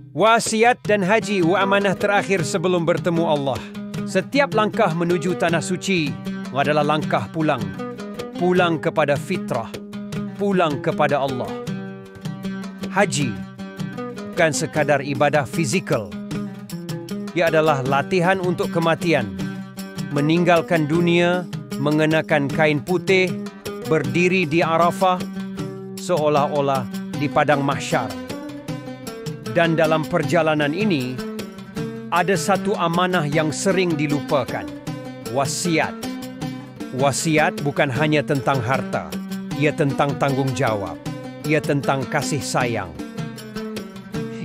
Wasiat dan haji amanah terakhir sebelum bertemu Allah. Setiap langkah menuju tanah suci adalah langkah pulang. Pulang kepada fitrah. Pulang kepada Allah. Haji bukan sekadar ibadah fizikal. Ia adalah latihan untuk kematian. Meninggalkan dunia, mengenakan kain putih, berdiri di Arafah, seolah-olah di padang mahsyar. Dan dalam perjalanan ini, ada satu amanah yang sering dilupakan. Wasiat. Wasiat bukan hanya tentang harta. Ia tentang tanggung jawab. Ia tentang kasih sayang.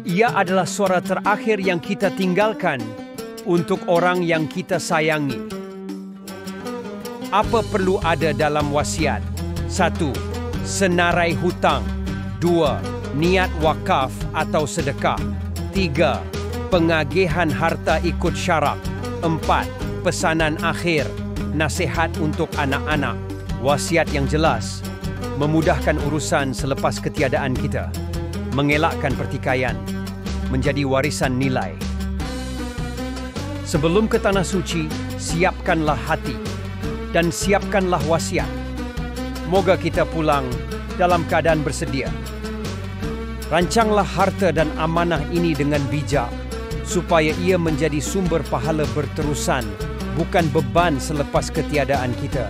Ia adalah suara terakhir yang kita tinggalkan untuk orang yang kita sayangi. Apa perlu ada dalam wasiat? 1. Senarai hutang. 2. Niat wakaf atau sedekah. 3. Pengagihan harta ikut syarak. 4. Pesanan akhir. Nasihat untuk anak-anak. Wasiat yang jelas memudahkan urusan selepas ketiadaan kita. Mengelakkan pertikaian. Menjadi warisan nilai. Sebelum ke tanah suci, siapkanlah hati. Dan siapkanlah wasiat. Moga kita pulang dalam keadaan bersedia. Rancanglah harta dan amanah ini dengan bijak, supaya ia menjadi sumber pahala berterusan, bukan beban selepas ketiadaan kita.